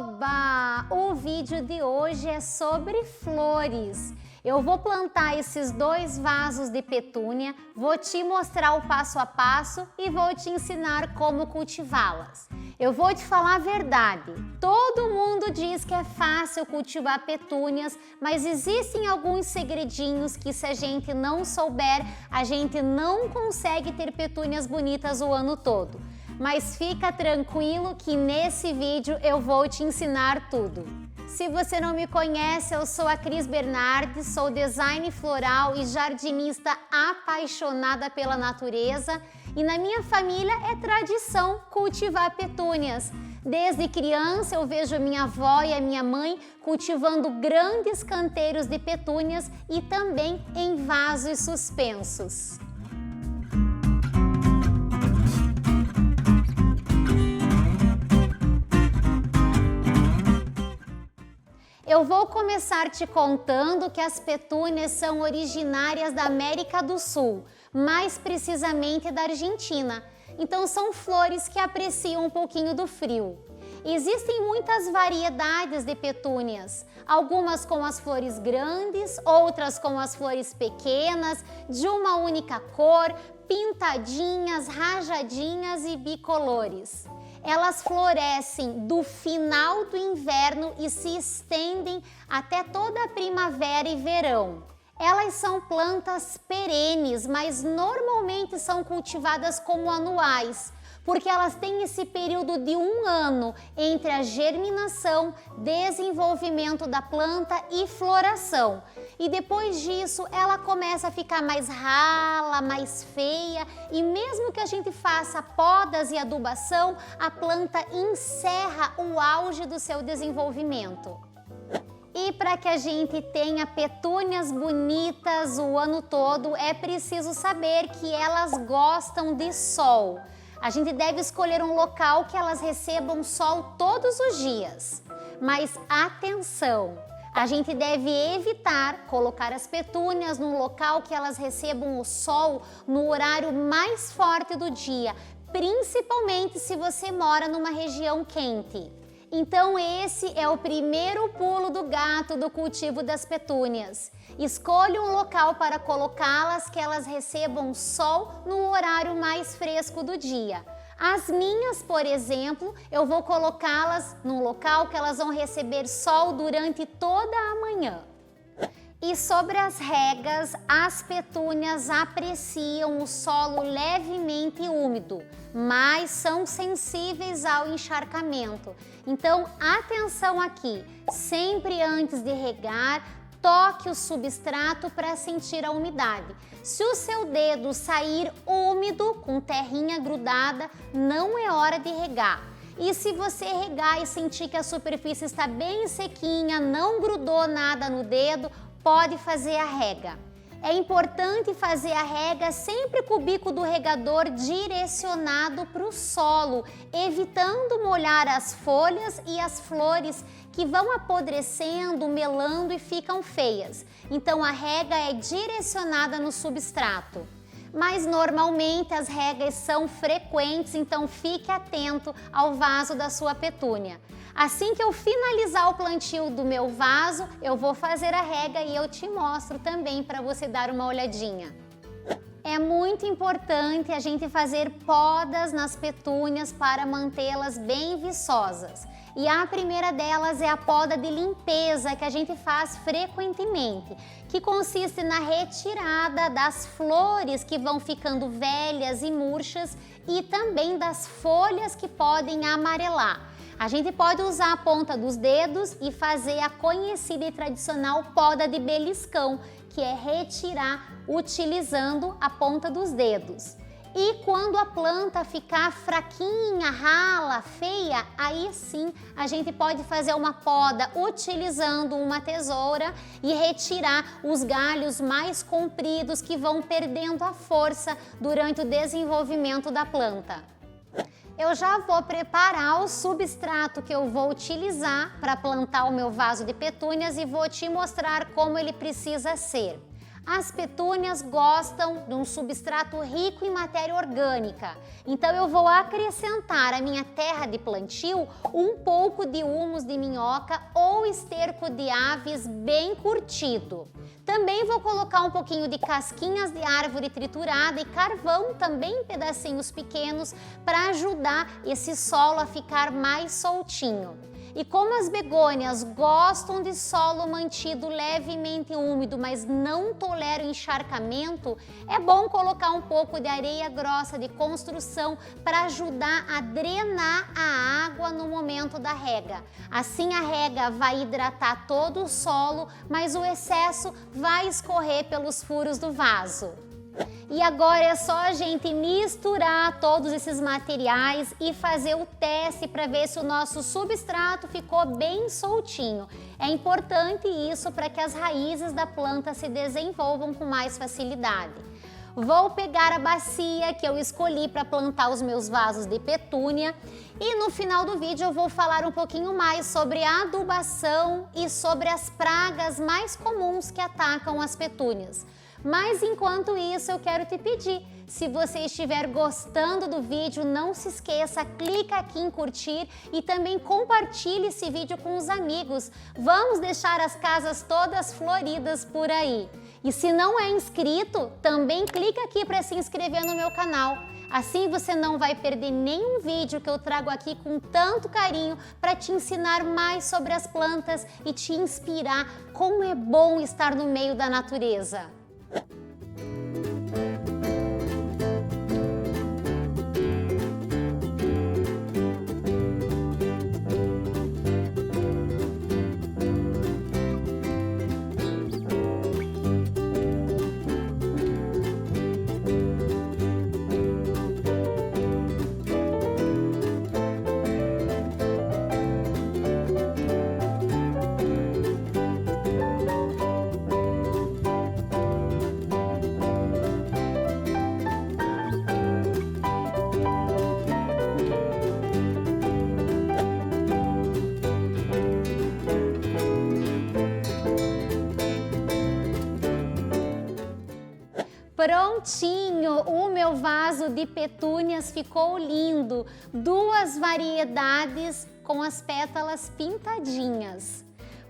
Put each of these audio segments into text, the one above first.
Oba! O vídeo de hoje é sobre flores. Eu vou plantar esses 2 vasos de petúnia, vou te mostrar o passo a passo e vou te ensinar como cultivá-las. Eu vou te falar a verdade, todo mundo diz que é fácil cultivar petúnias, mas existem alguns segredinhos que se a gente não souber, a gente não consegue ter petúnias bonitas o ano todo. Mas fica tranquilo que nesse vídeo eu vou te ensinar tudo. Se você não me conhece, eu sou a Cris Bernardi, sou design floral e jardinista apaixonada pela natureza e na minha família é tradição cultivar petúnias. Desde criança eu vejo a minha avó e a minha mãe cultivando grandes canteiros de petúnias e também em vasos suspensos. Eu vou começar te contando que as petúnias são originárias da América do Sul, mais precisamente da Argentina. Então são flores que apreciam um pouquinho do frio. Existem muitas variedades de petúnias, algumas com as flores grandes, outras com as flores pequenas, de uma única cor, pintadinhas, rajadinhas e bicolores. Elas florescem do final do inverno e se estendem até toda a primavera e verão. Elas são plantas perenes, mas normalmente são cultivadas como anuais, porque elas têm esse período de 1 ano entre a germinação, desenvolvimento da planta e floração. E depois disso, ela começa a ficar mais rala, mais feia e mesmo que a gente faça podas e adubação, a planta encerra o auge do seu desenvolvimento. E para que a gente tenha petúnias bonitas o ano todo, é preciso saber que elas gostam de sol. A gente deve escolher um local que elas recebam sol todos os dias. Mas atenção! A gente deve evitar colocar as petúnias num local que elas recebam o sol no horário mais forte do dia, principalmente se você mora numa região quente. Então esse é o primeiro pulo do gato do cultivo das petúnias. Escolha um local para colocá-las que elas recebam sol no horário mais fresco do dia. As minhas, por exemplo, eu vou colocá-las num local que elas vão receber sol durante toda a manhã. E sobre as regas, as petúnias apreciam o solo levemente úmido, mas são sensíveis ao encharcamento. Então, atenção aqui, sempre antes de regar, toque o substrato para sentir a umidade. Se o seu dedo sair úmido, com terrinha grudada, não é hora de regar. E se você regar e sentir que a superfície está bem sequinha, não grudou nada no dedo, pode fazer a rega. É importante fazer a rega sempre com o bico do regador direcionado para o solo, evitando molhar as folhas e as flores que vão apodrecendo, melando e ficam feias. Então a rega é direcionada no substrato. Mas normalmente as regas são frequentes, então fique atento ao vaso da sua petúnia. Assim que eu finalizar o plantio do meu vaso, eu vou fazer a rega e eu te mostro também para você dar uma olhadinha. É muito importante a gente fazer podas nas petúnias para mantê-las bem viçosas. E a primeira delas é a poda de limpeza que a gente faz frequentemente, que consiste na retirada das flores que vão ficando velhas e murchas e também das folhas que podem amarelar. A gente pode usar a ponta dos dedos e fazer a conhecida e tradicional poda de beliscão, que é retirar utilizando a ponta dos dedos. E quando a planta ficar fraquinha, rala, feia, aí sim a gente pode fazer uma poda utilizando uma tesoura e retirar os galhos mais compridos que vão perdendo a força durante o desenvolvimento da planta. Eu já vou preparar o substrato que eu vou utilizar para plantar o meu vaso de petúnias e vou te mostrar como ele precisa ser. As petúnias gostam de um substrato rico em matéria orgânica, então eu vou acrescentar à minha terra de plantio um pouco de humus de minhoca ou esterco de aves bem curtido. Também vou colocar um pouquinho de casquinhas de árvore triturada e carvão também em pedacinhos pequenos para ajudar esse solo a ficar mais soltinho. E como as begônias gostam de solo mantido levemente úmido, mas não toleram encharcamento, é bom colocar um pouco de areia grossa de construção para ajudar a drenar a água no momento da rega. Assim a rega vai hidratar todo o solo, mas o excesso vai escorrer pelos furos do vaso. E agora é só a gente misturar todos esses materiais e fazer o teste para ver se o nosso substrato ficou bem soltinho. É importante isso para que as raízes da planta se desenvolvam com mais facilidade. Vou pegar a bacia que eu escolhi para plantar os meus vasos de petúnia e no final do vídeo eu vou falar um pouquinho mais sobre a adubação e sobre as pragas mais comuns que atacam as petúnias. Mas enquanto isso eu quero te pedir, se você estiver gostando do vídeo, não se esqueça, clica aqui em curtir e também compartilhe esse vídeo com os amigos. Vamos deixar as casas todas floridas por aí. E se não é inscrito, também clica aqui para se inscrever no meu canal. Assim você não vai perder nenhum vídeo que eu trago aqui com tanto carinho para te ensinar mais sobre as plantas e te inspirar como é bom estar no meio da natureza. Prontinho, o meu vaso de petúnias ficou lindo. Duas variedades com as pétalas pintadinhas.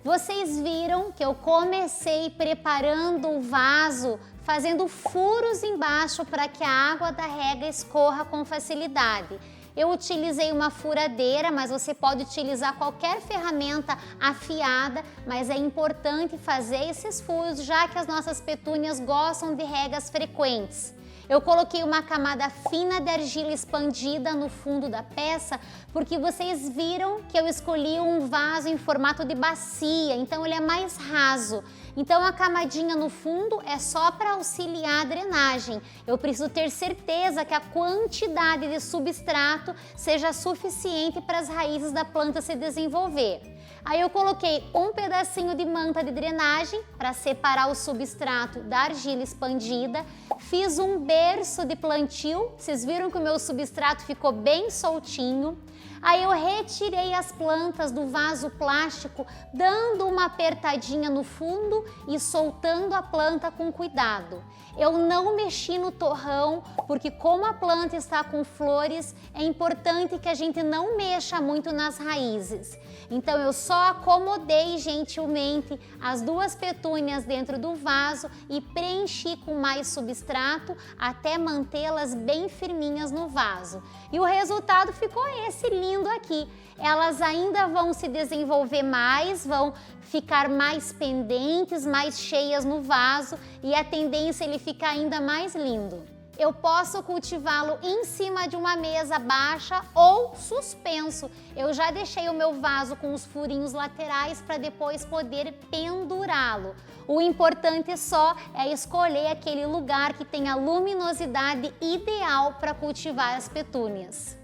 Vocês viram que eu comecei preparando o vaso, fazendo furos embaixo para que a água da rega escorra com facilidade. Eu utilizei uma furadeira, mas você pode utilizar qualquer ferramenta afiada, mas é importante fazer esses furos, já que as nossas petúnias gostam de regas frequentes. Eu coloquei uma camada fina de argila expandida no fundo da peça, porque vocês viram que eu escolhi um vaso em formato de bacia, então ele é mais raso. Então a camadinha no fundo é só para auxiliar a drenagem. Eu preciso ter certeza que a quantidade de substrato seja suficiente para as raízes da planta se desenvolver. Aí eu coloquei um pedacinho de manta de drenagem para separar o substrato da argila expandida. Fiz um berço de plantio, vocês viram que o meu substrato ficou bem soltinho. Aí eu retirei as plantas do vaso plástico, dando uma apertadinha no fundo e soltando a planta com cuidado. Eu não mexi no torrão, porque como a planta está com flores, é importante que a gente não mexa muito nas raízes. Então eu só acomodei gentilmente as duas petúnias dentro do vaso e preenchi com mais substrato até mantê-las bem firminhas no vaso. E o resultado ficou esse lindo aqui. Elas ainda vão se desenvolver mais, vão ficar mais pendentes, mais cheias no vaso e a tendência é ele ficar ainda mais lindo. Eu posso cultivá-lo em cima de uma mesa baixa ou suspenso. Eu já deixei o meu vaso com os furinhos laterais para depois poder pendurá-lo. O importante só é escolher aquele lugar que tenha a luminosidade ideal para cultivar as petúnias.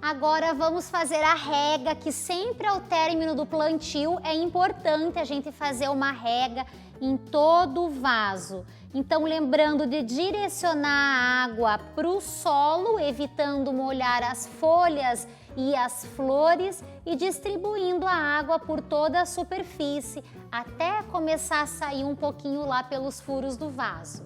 Agora vamos fazer a rega, que sempre ao término do plantio é importante a gente fazer uma rega em todo o vaso. Então lembrando de direcionar a água para o solo, evitando molhar as folhas e as flores e distribuindo a água por toda a superfície até começar a sair um pouquinho lá pelos furos do vaso.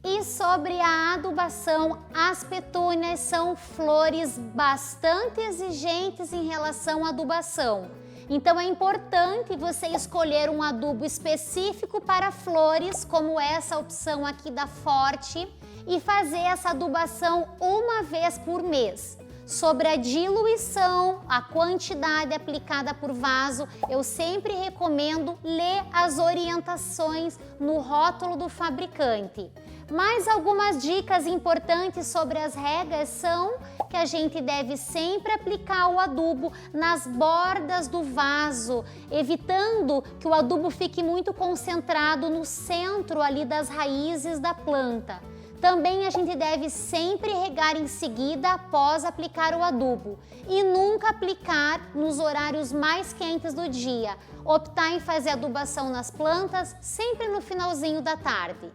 E sobre a adubação, as petúnias são flores bastante exigentes em relação à adubação. Então é importante você escolher um adubo específico para flores, como essa opção aqui da Forte, e fazer essa adubação uma vez por mês. Sobre a diluição, a quantidade aplicada por vaso, eu sempre recomendo ler as orientações no rótulo do fabricante. Mais algumas dicas importantes sobre as regas são que a gente deve sempre aplicar o adubo nas bordas do vaso, evitando que o adubo fique muito concentrado no centro ali das raízes da planta. Também a gente deve sempre regar em seguida após aplicar o adubo e nunca aplicar nos horários mais quentes do dia. Optar em fazer adubação nas plantas sempre no finalzinho da tarde.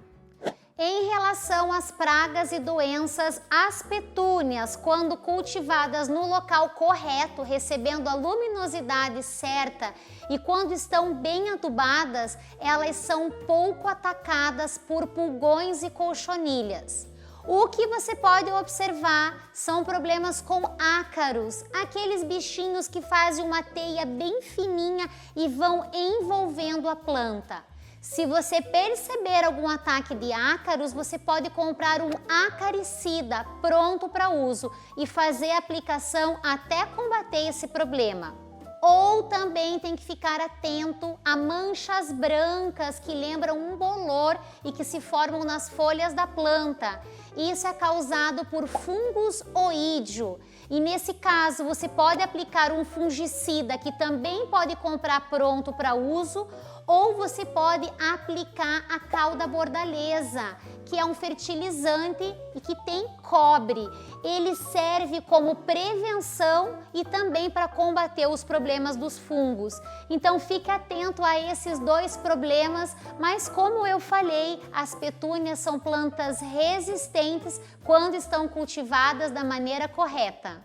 Em relação às pragas e doenças, as petúnias, quando cultivadas no local correto, recebendo a luminosidade certa e quando estão bem adubadas, elas são pouco atacadas por pulgões e cochonilhas. O que você pode observar são problemas com ácaros, aqueles bichinhos que fazem uma teia bem fininha e vão envolvendo a planta. Se você perceber algum ataque de ácaros, você pode comprar um acaricida pronto para uso e fazer a aplicação até combater esse problema. Ou também tem que ficar atento a manchas brancas que lembram um bolor e que se formam nas folhas da planta. Isso é causado por fungos oídio. E nesse caso você pode aplicar um fungicida que também pode comprar pronto para uso, ou você pode aplicar a cal da bordaleza, que é um fertilizante e que tem cobre. Ele serve como prevenção e também para combater os problemas dos fungos. Então fique atento a esses dois problemas, mas como eu falei, as petúnias são plantas resistentes quando estão cultivadas da maneira correta.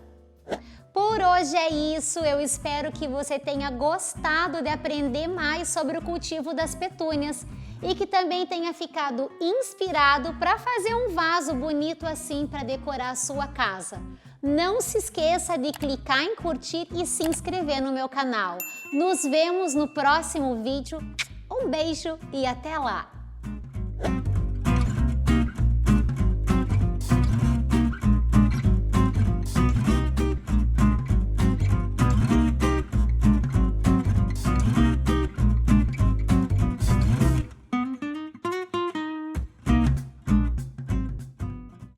Por hoje é isso, eu espero que você tenha gostado de aprender mais sobre o cultivo das petúnias e que também tenha ficado inspirado para fazer um vaso bonito assim para decorar a sua casa. Não se esqueça de clicar em curtir e se inscrever no meu canal. Nos vemos no próximo vídeo. Um beijo e até lá!